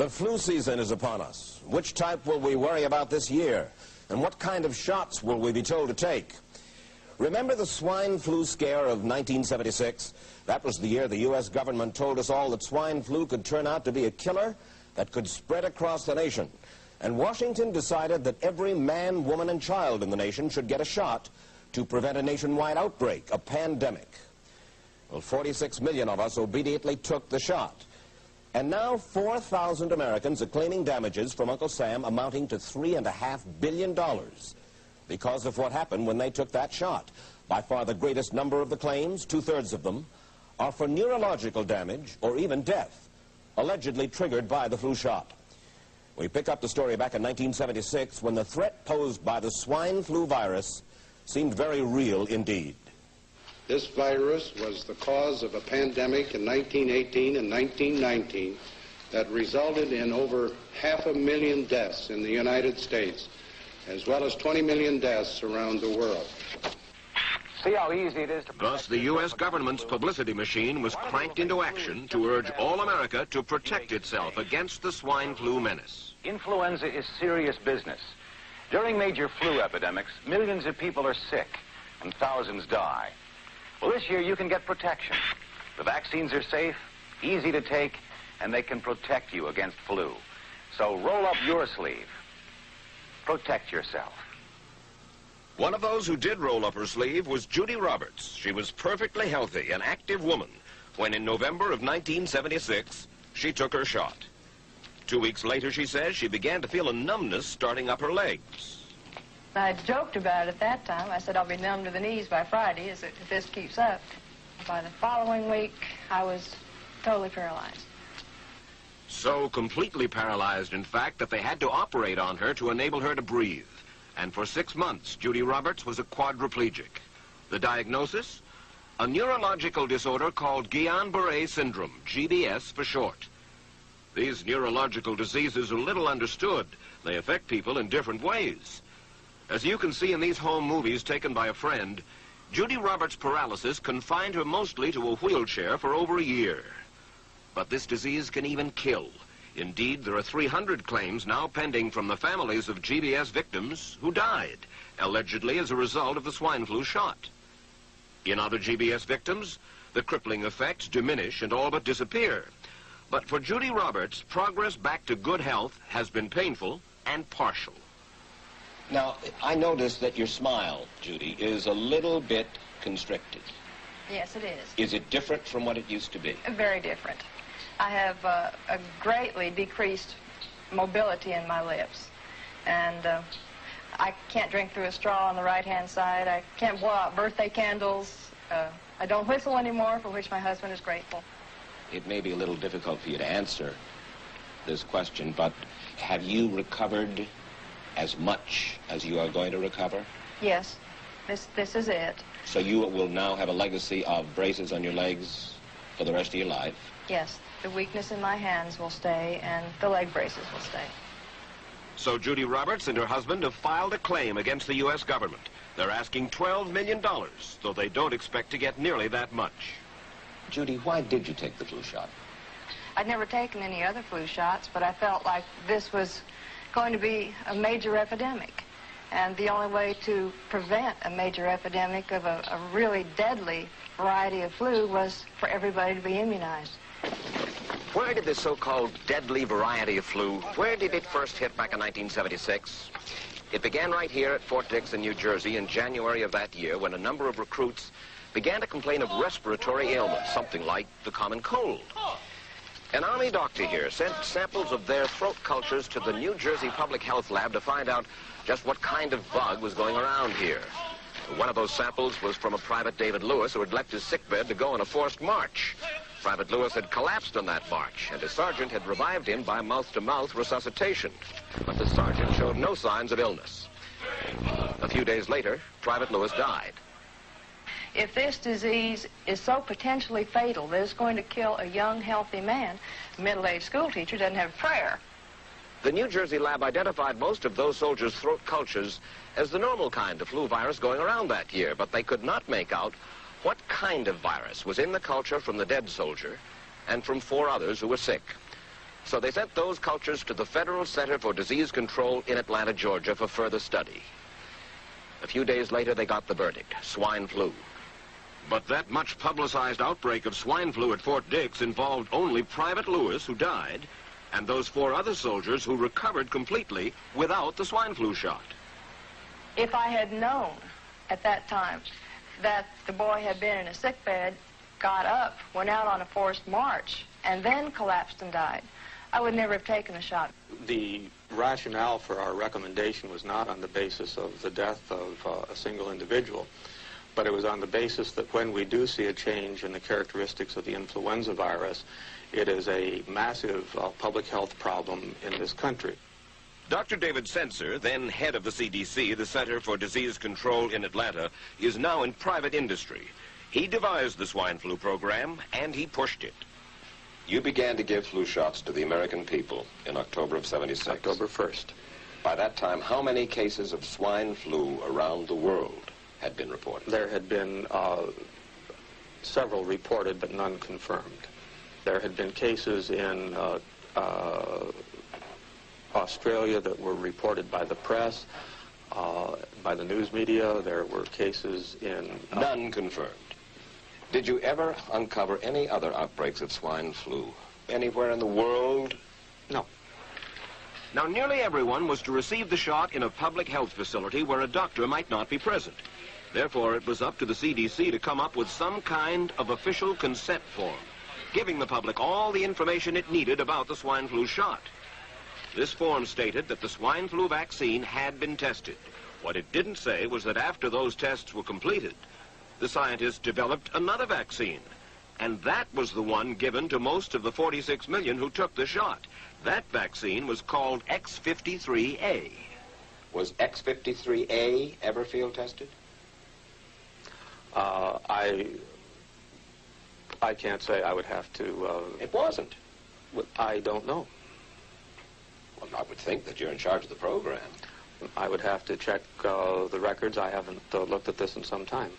The flu season is upon us. Which type will we worry about this year? And what kind of shots will we be told to take? Remember the swine flu scare of 1976? That was the year the U.S. government told us all that swine flu could turn out to be a killer that could spread across the nation. And Washington decided that every man, woman, and child in the nation should get a shot to prevent a nationwide outbreak, a pandemic. Well, 46 million of us obediently took the shot. And now 4,000 Americans are claiming damages from Uncle Sam amounting to $3.5 billion because of what happened when they took that shot. By far the greatest number of the claims, 2/3 of them, are for neurological damage or even death, allegedly triggered by the flu shot. We pick up the story back in 1976 when the threat posed by the swine flu virus seemed very real indeed. This virus was the cause of a pandemic in 1918 and 1919 that resulted in over 500,000 deaths in the United States, as well as 20 million deaths around the world. See how easy it is to... Thus, the U.S. government's publicity machine was cranked into action to urge all America to protect itself against the swine flu menace. Influenza is serious business. During major flu epidemics, millions of people are sick and thousands die. Well, this year you can get protection. The vaccines are safe, easy to take, and they can protect you against flu. So roll up your sleeve. Protect yourself. One of those who did roll up her sleeve was Judy Roberts. She was perfectly healthy, an active woman, when in November of 1976, she took her shot. 2 weeks later, she says, she began to feel a numbness starting up her legs. I joked about it at that time. I said I'll be numb to the knees by Friday if this keeps up. By the following week, I was totally paralyzed. So completely paralyzed, in fact, that they had to operate on her to enable her to breathe. And for 6 months, Judy Roberts was a quadriplegic. The diagnosis? A neurological disorder called Guillain-Barré syndrome, GBS for short. These neurological diseases are little understood. They affect people in different ways. As you can see in these home movies taken by a friend, Judy Roberts' paralysis confined her mostly to a wheelchair for over a year. But this disease can even kill. Indeed, there are 300 claims now pending from the families of GBS victims who died, allegedly as a result of the swine flu shot. In other GBS victims, the crippling effects diminish and all but disappear. But for Judy Roberts, progress back to good health has been painful and partial. Now, I noticed that your smile, Judy, is a little bit constricted. Yes, it is. Is it different from what it used to be? Very different. I have a greatly decreased mobility in my lips. And I can't drink through a straw on the right-hand side. I can't blow out birthday candles. I don't whistle anymore, for which my husband is grateful. It may be a little difficult for you to answer this question, but have you recovered as much as you are going to recover? Yes, this is it. So you will now have a legacy of braces on your legs for the rest of your life? Yes, the weakness in my hands will stay and the leg braces will stay. So Judy Roberts and her husband have filed a claim against the U.S. government. They're asking $12 million, though they don't expect to get nearly that much. Judy, why did you take the flu shot? I'd never taken any other flu shots, but I felt like this was going to be a major epidemic. And the only way to prevent a major epidemic of a really deadly variety of flu was for everybody to be immunized. Where did this so-called deadly variety of flu, where did it first hit back in 1976? It began right here at Fort Dix in New Jersey in January of that year when a number of recruits began to complain of respiratory ailments, something like the common cold. An Army doctor here sent samples of their throat cultures to the New Jersey Public Health Lab to find out just what kind of bug was going around here. One of those samples was from a Private David Lewis who had left his sickbed to go on a forced march. Private Lewis had collapsed on that march, and his sergeant had revived him by mouth-to-mouth resuscitation. But the sergeant showed no signs of illness. A few days later, Private Lewis died. If this disease is so potentially fatal that it's going to kill a young, healthy man, a middle-aged school teacher doesn't have a prayer. The New Jersey lab identified most of those soldiers' throat cultures as the normal kind of flu virus going around that year, but they could not make out what kind of virus was in the culture from the dead soldier and from 4 others who were sick. So they sent those cultures to the Federal Center for Disease Control in Atlanta, Georgia for further study. A few days later, they got the verdict: swine flu. But that much publicized outbreak of swine flu at Fort Dix involved only Private Lewis, who died, and those 4 other soldiers who recovered completely without the swine flu shot. If I had known at that time that the boy had been in a sick bed, got up, went out on a forced march, and then collapsed and died, I would never have taken the shot. The rationale for our recommendation was not on the basis of the death of a single individual, but it was on the basis that when we do see a change in the characteristics of the influenza virus, it is a massive public health problem in this country. Dr. David Senser, then head of the CDC, the Center for Disease Control in Atlanta, is now in private industry. He devised the swine flu program, and he pushed it. You began to give flu shots to the American people in October of '76. October 1st. By that time, how many cases of swine flu around the world had been reported? There had been several reported, but none confirmed. There had been cases in Australia that were reported by the press, by the news media. There were cases in... None confirmed. Did you ever uncover any other outbreaks of swine flu anywhere in the world? No. Now, nearly everyone was to receive the shot in a public health facility where a doctor might not be present. Therefore, it was up to the CDC to come up with some kind of official consent form, giving the public all the information it needed about the swine flu shot. This form stated that the swine flu vaccine had been tested. What it didn't say was that after those tests were completed, the scientists developed another vaccine, and that was the one given to most of the 46 million who took the shot. That vaccine was called X53A. Was X53A ever field tested? I can't say. I would have to... It wasn't. I don't know. Well, I would think that you're in charge of the program. I would have to check the records. I haven't looked at this in some time.